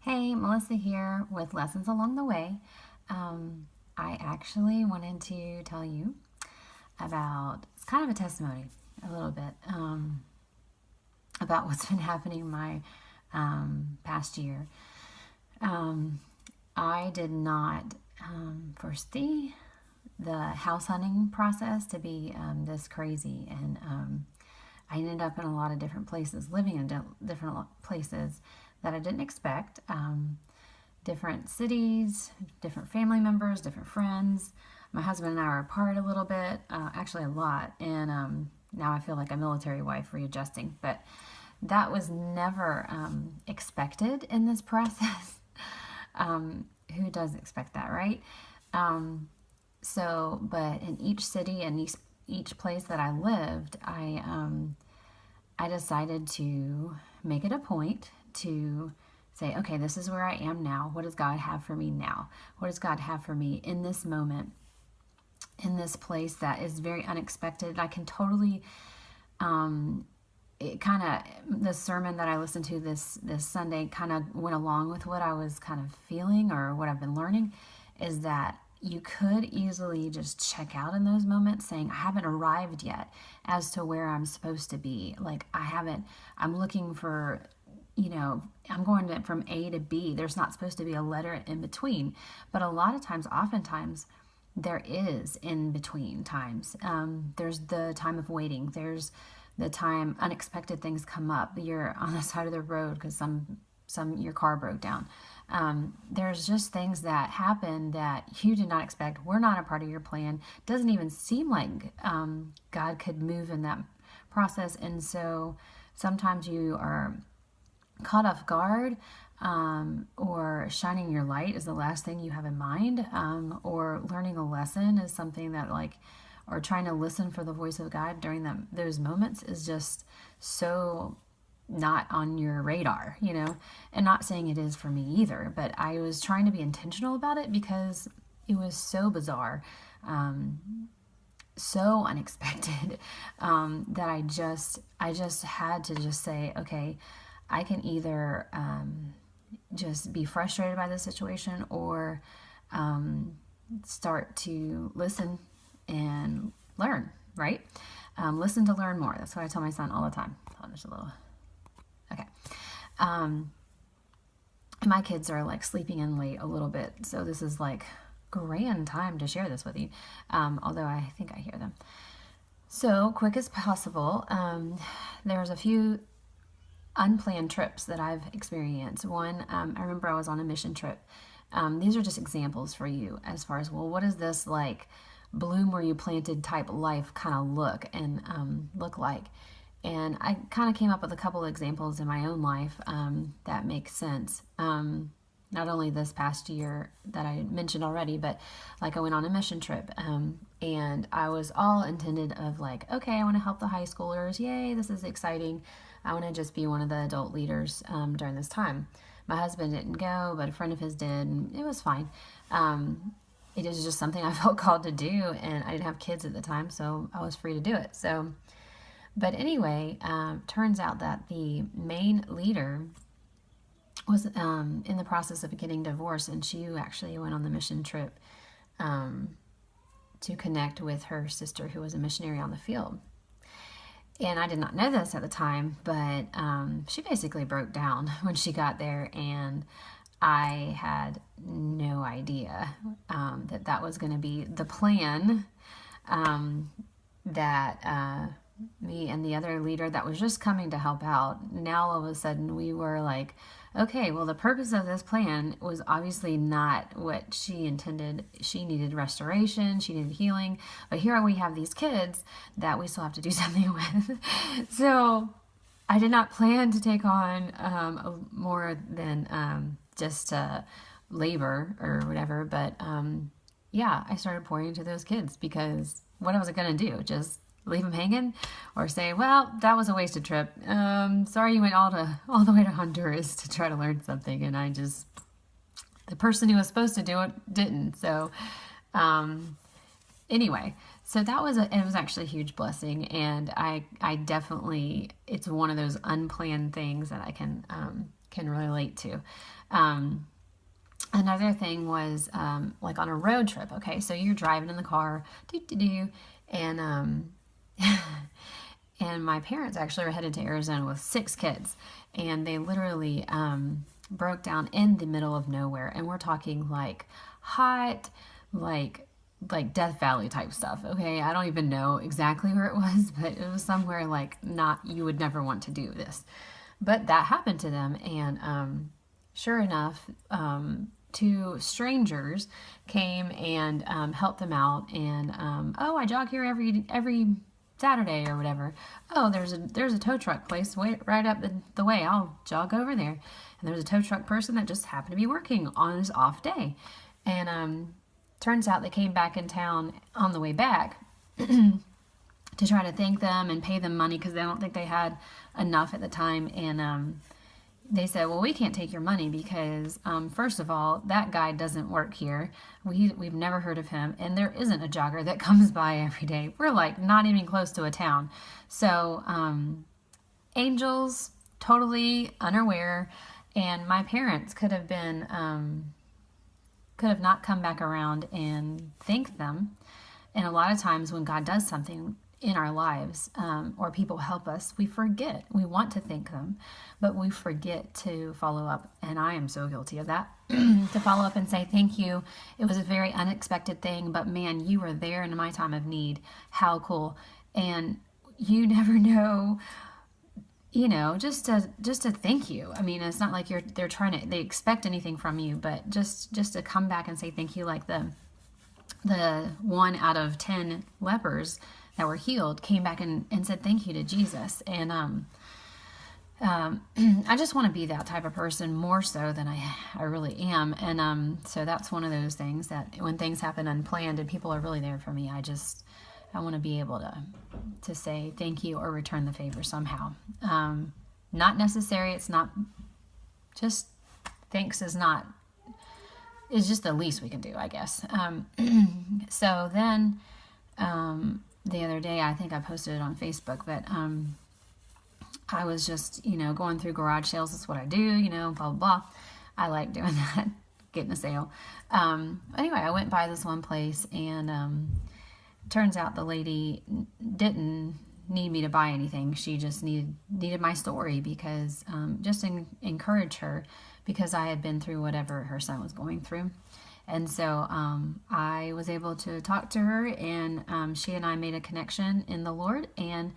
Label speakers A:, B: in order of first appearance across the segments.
A: Hey, Melissa here with Lessons Along the Way. I actually wanted to tell you about, it's kind of a testimony, a little bit, about what's been happening my past year. Um, I did not foresee the house hunting process to be this crazy, and I ended up in a lot of different places, living in different places that I didn't expect. Different cities, different family members, different friends. My husband and I were apart a little bit, actually a lot, and now I feel like a military wife readjusting. But that was never expected in this process. Who does expect that, right? But in each city and each place that I lived, I decided to make it a point to say, okay, this is where I am now. What does God have for me now? What does God have for me in this moment, in this place that is very unexpected? I can totally, it kind of, the sermon that I listened to this Sunday kind of went along with what I was kind of feeling or what I've been learning, is that you could easily just check out in those moments saying, I haven't arrived yet as to where I'm supposed to be. Like, I'm looking for, I'm going from A to B. There's not supposed to be a letter in between. But a lot of times, oftentimes, there is in between times. There's the time of waiting. There's the time unexpected things come up. You're on the side of the road because your car broke down. There's just things that happen that you did not expect, were not a part of your plan. Doesn't even seem like God could move in that process. And so sometimes you are caught off guard, or shining your light is the last thing you have in mind, or learning a lesson is something that, or trying to listen for the voice of God during those moments is just so not on your radar, and not saying it is for me either, but I was trying to be intentional about it because it was so bizarre, so unexpected, that I just had to just say, okay, I can either just be frustrated by the situation or start to listen and learn, right? Listen to learn more. That's what I tell my son all the time. Oh, there's a little... Okay. My kids are sleeping in late a little bit, so this is grand time to share this with you, although I think I hear them. So quick as possible, there's a few unplanned trips that I've experienced. One, I remember I was on a mission trip. These are just examples for you as far as, well, what is this bloom where you planted type life kind of look like? And I kind of came up with a couple of examples in my own life that make sense. Not only this past year that I mentioned already, but I went on a mission trip, and I was all intended of okay, I want to help the high schoolers. Yay, this is exciting. I want to just be one of the adult leaders during this time. My husband didn't go, but a friend of his did, and it was fine. It is just something I felt called to do, and I didn't have kids at the time, so I was free to do it. But anyway, turns out that the main leader was in the process of getting divorced, and she actually went on the mission trip to connect with her sister who was a missionary on the field. And I did not know this at the time, but she basically broke down when she got there, and I had no idea that was going to be the plan, that me and the other leader that was just coming to help out. Now all of a sudden we were okay, well, the purpose of this plan was obviously not what she intended. She needed restoration, she needed healing, but here we have these kids that we still have to do something with. So I did not plan to take on more than just labor or whatever, but yeah, I started pouring into those kids because what was I going to do? Just leave them hanging, or say, well, that was a wasted trip. Sorry you went all the way to Honduras to try to learn something, and the person who was supposed to do it didn't. So anyway, so it was actually a huge blessing, and I definitely, it's one of those unplanned things that I can can relate to. Another thing was like on a road trip. Okay, so you're driving in the car, and and my parents actually were headed to Arizona with 6 kids, and they literally broke down in the middle of nowhere, and we're talking like hot, like Death Valley type stuff. Okay, I don't even know exactly where it was, but it was somewhere like not, you would never want to do this, but that happened to them. And sure enough, 2 strangers came and helped them out. And oh, I jog here every Saturday or whatever. Oh, there's a tow truck place right up the way. I'll jog over there. And there's a tow truck person that just happened to be working on his off day. And turns out they came back in town on the way back to try to thank them and pay them money because they don't think they had enough at the time. And they said, well, we can't take your money because, first of all, that guy doesn't work here. We've never heard of him, and there isn't a jogger that comes by every day. We're like not even close to a town. So angels, totally unaware, and my parents could have not come back around and thanked them. And a lot of times when God does something in our lives, or people help us, we forget. We want to thank them, but we forget to follow up. And I am so guilty of that. To follow up and say thank you. It was a very unexpected thing, but man, you were there in my time of need. How cool. And you never know, just to thank you. I mean, it's not like they expect anything from you, but just to come back and say thank you, like the 1 out of 10 lepers that were healed came back and said thank you to Jesus. And I just want to be that type of person more so than I really am. And so that's one of those things that when things happen unplanned and people are really there for me, I want to be able to say thank you or return the favor somehow. Not necessary. It's not just thanks is just the least we can do, I guess. So then the other day, I think I posted it on Facebook, but I was just, going through garage sales. That's what I do, blah, blah, blah. I like doing that, getting a sale. Anyway, I went by this one place, and turns out the lady didn't need me to buy anything. She just needed my story because just encourage her, because I had been through whatever her son was going through. And so I was able to talk to her, and she and I made a connection in the Lord, and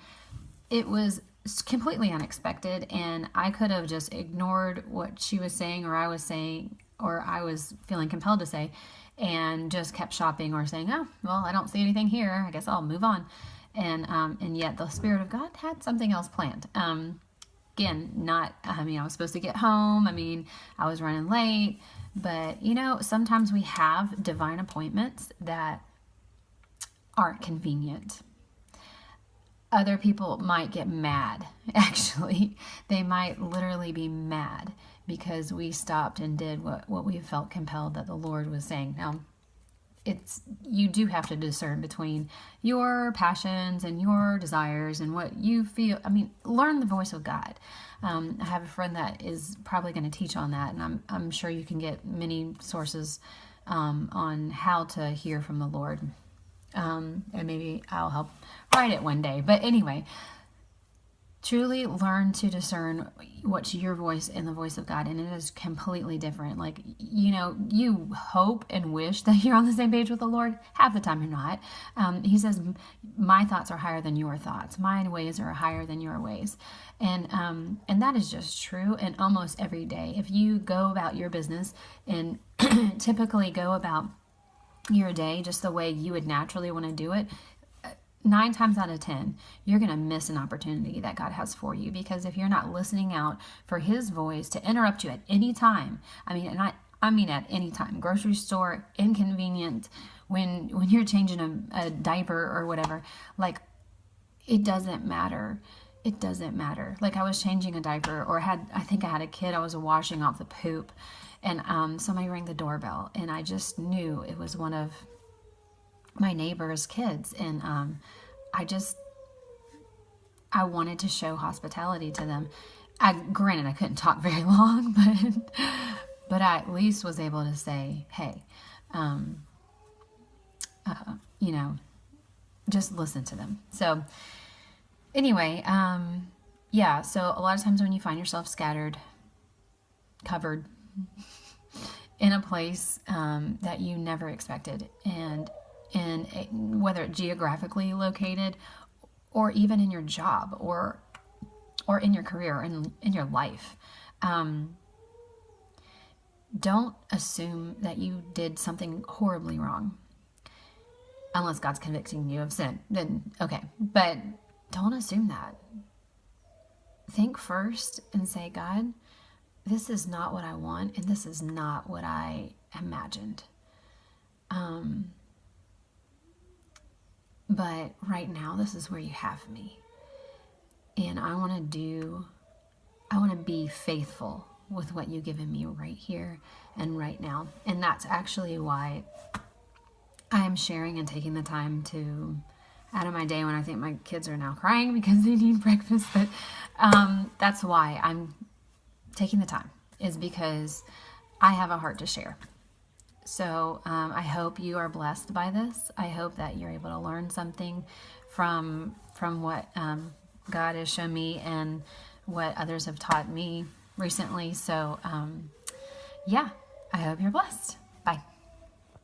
A: it was completely unexpected. And I could have just ignored what she was saying, or I was saying, or I was feeling compelled to say, and just kept shopping or saying, oh, well, I don't see anything here. I guess I'll move on. And yet the Spirit of God had something else planned. Again, I was supposed to get home. I was running late. But, sometimes we have divine appointments that aren't convenient. Other people might get mad, actually. They might literally be mad because we stopped and did what we felt compelled that the Lord was saying. Now, you do have to discern between your passions and your desires and what you feel. Learn the voice of God. I have a friend that is probably going to teach on that, and I'm sure you can get many sources on how to hear from the Lord. And maybe I'll help write it one day. But anyway, truly learn to discern what's your voice and the voice of God, and it is completely different. Like, you hope and wish that you're on the same page with the Lord. Half the time you're not. He says, my thoughts are higher than your thoughts. My ways are higher than your ways. And that is just true. And almost every day, if you go about your business and typically go about your day just the way you would naturally want to do it, 9 times out of 10, you're going to miss an opportunity that God has for you, because if you're not listening out for His voice to interrupt you at any time, I mean at any time, grocery store, inconvenient, when you're changing a diaper or whatever, like, it doesn't matter. It doesn't matter. Like, I was changing a diaper, or I think I had a kid, I was washing off the poop, and somebody rang the doorbell, and I just knew it was one of my neighbor's kids, and I wanted to show hospitality to them. Granted, I couldn't talk very long, but I at least was able to say, hey, you know, just listen to them. So anyway, yeah, so a lot of times when you find yourself scattered, covered in a place that you never expected, and whether it geographically located or even in your job or in your career and in your life, don't assume that you did something horribly wrong. Unless God's convicting you of sin, then okay. But don't assume that. Think first and say, God, this is not what I want, and this is not what I imagined. But right now, this is where you have me. And I want to be faithful with what you've given me right here and right now. And that's actually why I am sharing and taking the time to, out of my day when I think my kids are now crying because they need breakfast, but that's why I'm taking the time, is because I have a heart to share. So I hope you are blessed by this. I hope that you're able to learn something from what God has shown me and what others have taught me recently. So yeah, I hope you're blessed.